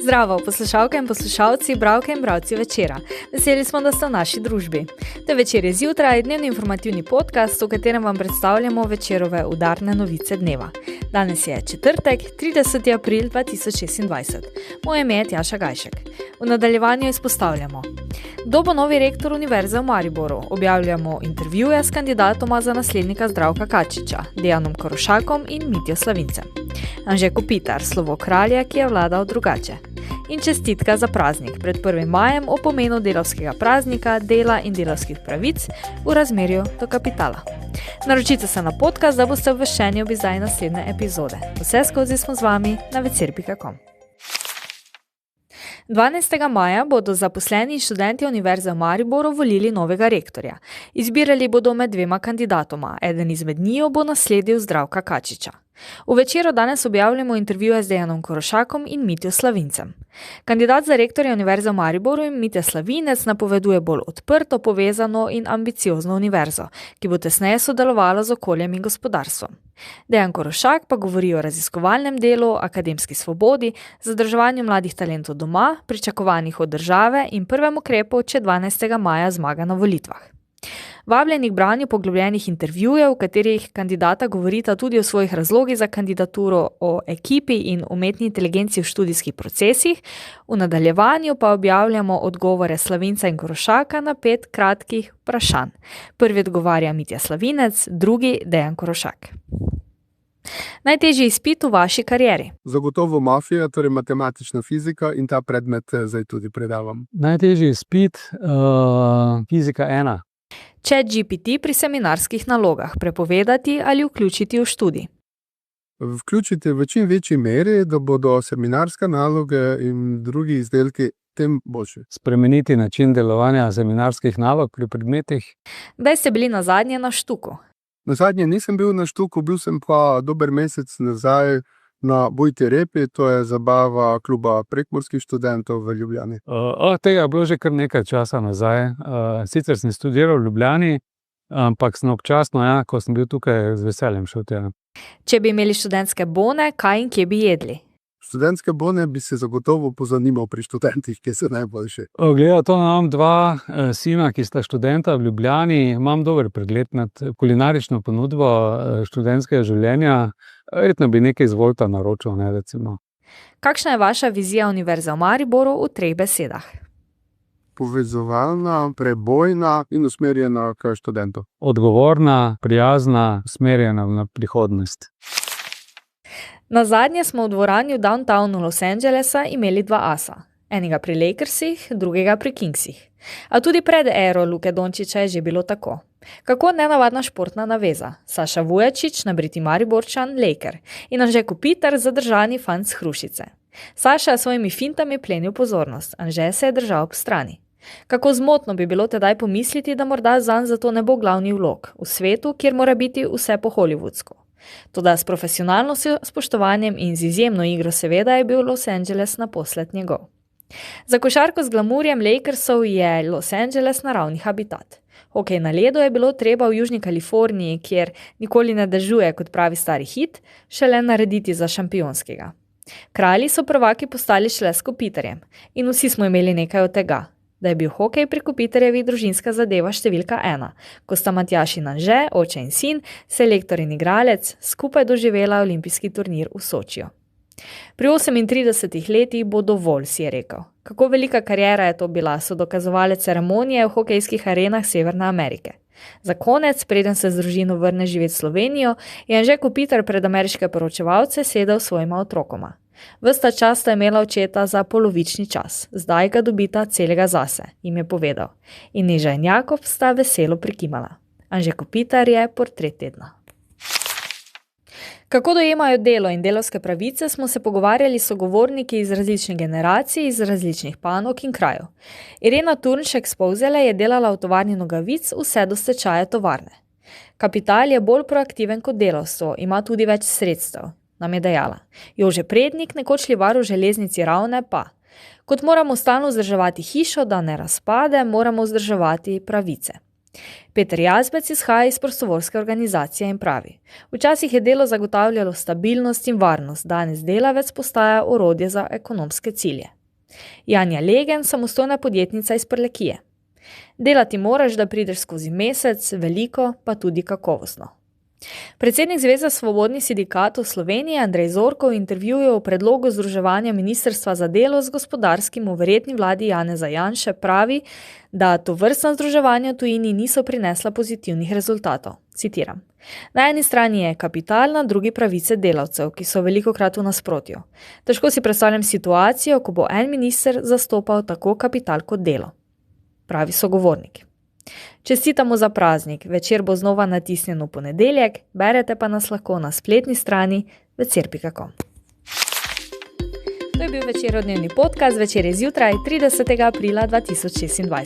Zdravo, poslušalke in poslušalci, bralke in bralci Večera. Veseli smo, da ste v naši družbi. To je Večer je zjutraj, dnevni informativni podcast, v katerem vam predstavljamo Večerove udarne novice dneva. Danes je četrtek, 30. april 2026. Moje ime je Tjaša Gajšek. V nadaljevanju izpostavljamo: kdo bo novi rektor Univerze v Mariboru? Objavljamo intervjuje s kandidatoma za naslednika Zdravka Kačiča, Dejanom Korošakom in Mitjo Slavincem. Anže Kopitar, slovo kralja, ki je vladal drugače. In čestitka za praznik pred 1. majem o pomenu delavskega praznika, dela in delavskih pravic v razmerju do kapitala. Naročite se na podcast, da boste obveščeni ob izdaji naslednje epizode. Vse skozi smo z vami na vecer.com. 12. maja bodo zaposleni in študenti Univerze v Mariboru volili novega rektorja. Izbirali bodo med dvema kandidatoma, eden izmed njiju bo nasledil Zdravka Kačiča. V Večeru danes objavljamo intervjuje z Dejanom Korošakom in Mitjo Slavincem. Kandidat za rektorja Univerze v Mariboru in Mitja Slavinec napoveduje bolj odprto, povezano in ambiciozno univerzo, ki bo tesneje sodelovala z okoljem in gospodarstvom. Dejan Korošak pa govori o raziskovalnem delu, akademski svobodi, zadrževanju mladih talentov doma, pričakovanjih od države in prvem ukrepu, če 12. maja zmaga na volitvah. Vabljeni k branju poglobljenih intervjujev, v katerih kandidata govorita tudi o svojih razlogih za kandidaturo, o ekipi in umetni inteligenci v študijskih procesih, v nadaljevanju pa objavljamo odgovore Slavinca in Korošaka na 5 kratkih vprašanj. Prvi odgovarja Mitja Slavinec, drugi Dejan Korošak. Najtežji izpit v vaši karieri? Zagotovo mafija, torej matematična fizika, in ta predmet zdaj tudi predavam. Najtežji izpit, fizika 1. ChatGPT pri seminarskih nalogah prepovedati ali vključiti v študij? Vključiti v čim večji meri, da bodo seminarske naloge in drugi izdelki tem boljši. Spremeniti način delovanja seminarskih nalog pri predmetih. Kdaj ste bili nazadnje na štuku? Nazadnje nisem bil na štuku, bil sem pa dober mesec nazaj na Bujti repi, to je zabava kluba prekmurskih študentov v Ljubljani. Tega je bilo že kar nekaj časa nazaj. Sicer sem študiral v Ljubljani, ampak sem občasno, ko sem bil tukaj, z veseljem šel tja. Če bi imeli študentske bone, kaj in kje bi jedli? Študentske bone bi se zagotovo pozanimal pri študentih, ki so najboljši. Gleda, to imam dva sina, ki sta študenta v Ljubljani. Imam dober pregled nad kulinarično ponudbo študentskega življenja. Verjetno bi nekaj iz Volta naročil, recimo. Kakšna je vaša vizija Univerze v Mariboru v 3 besedah? Povezovalna, prebojna in usmerjena k študentu. Odgovorna, prijazna, usmerjena na prihodnost. Nazadnje smo v dvorani v downtownu Los Angelesa imeli 2 asa. Enega pri Lakersih, drugega pri Kingsih. A tudi pred ero Luke Dončića je že bilo tako. Kako nenavadna športna naveza. Saša Vujačić, nabriti Mariborčan, Laker. In Anže Kopitar, zadržani fant s Hrušice. Saša je svojimi fintami plenil pozornost, Anže se je držal ob strani. Kako zmotno bi bilo tedaj pomisliti, da morda zanj zato ne bo glavni vlog, v svetu, kjer mora biti vse po hollywoodsko. Toda s profesionalno spoštovanjem in z izjemno igro seveda je bil Los Angeles naposled njegov. Za košarko z glamurjem Lakersov je Los Angeles naravni habitat. Hokej na ledu je bilo treba v Južni Kaliforniji, kjer nikoli ne dežuje kot pravi stari hit, šele narediti za šampionskega. Kralji so prvaki postali šele s Kopitarjem in vsi smo imeli nekaj od tega, da je bil hokej pri Kopitarjevi družinska zadeva številka 1, ko sta Matjaž in Anže, oče in sin, selektor in igralec, skupaj doživela olimpijski turnir v Sočiju. Pri 38 letih bo dovolj, si je rekel. Kako velika kariera je to bila, so dokazovale ceremonije v hokejskih arenah Severne Amerike. Za konec, preden se z družino vrne živeti v Slovenijo, je Anže Kopitar pred ameriške poročevalce sedel s svojima otrokoma. Ves ta čas sta imela očeta za polovični čas, zdaj ga dobita celega zase, jim je povedal. In Neža in Jakob sta veselo prikimala. Anže Kopitar je portret tedna. Kako dojemajo delo in delavske pravice, smo se pogovarjali s sogovorniki iz različnih generacij, iz različnih panog in krajev. Irena Turnšek z Polzele je delala v tovarni nogavic vse do stečaja tovarne. Kapital je bolj proaktiven kot delavstvo, ima tudi več sredstev, nam je dejala. Jože Prednik, nekoč livar v železnici Ravne, pa: kot moramo stalno vzdrževati hišo, da ne razpade, moramo vzdrževati pravice. Peter Jazbec izhaja iz prostovoljske organizacije in pravi: včasih je delo zagotavljalo stabilnost in varnost, danes delavec postaja orodje za ekonomske cilje. Janja Legen, samostojna podjetnica iz Prlekije: delati moraš, da prideš skozi mesec, veliko pa tudi kakovostno. Predsednik Zveze svobodnih sindikatov Slovenije Andrej Zorko v intervjuju o predlogu združevanja Ministrstva za delo z gospodarskim v verjetni vladi Janeza Janše pravi, da tovrstna združevanja v tujini niso prinesla pozitivnih rezultatov. Citiram: na eni strani je kapital, na drugi pravice delavcev, ki so velikokrat v nasprotju. Težko si predstavljam situacijo, ko bo en minister zastopal tako kapital kot delo, pravi sogovornik. Čestitamo za praznik, večer bo znova natisnjen v ponedeljek, berete pa nas lahko na spletni strani večer.com. To je bil večerodnevni podcast Večer je zjutraj 30. aprila 2026.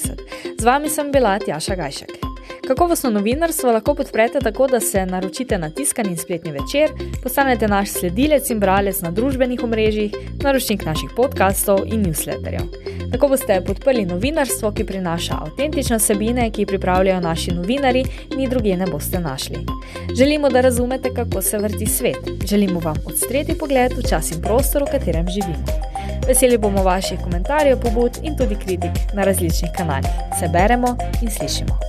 Z vami sem bila Tjaša Gajšek. Kakovostno novinarstvo lahko podprete tako, da se naročite na tiskani in spletni Večer, postanete naš sledilec in bralec na družbenih omrežjih, naročnik naših podcastov in newsletterjev. Tako boste podprli novinarstvo, ki prinaša avtentične vsebine, ki pripravljajo naši novinarji in jih drugje ne boste našli. Želimo, da razumete, kako se vrti svet. Želimo vam odstreti pogled v čas in prostor, v katerem živimo. Veseli bomo vaših komentarjev, pobud in tudi kritik na različnih kanalih. Se beremo in slišimo.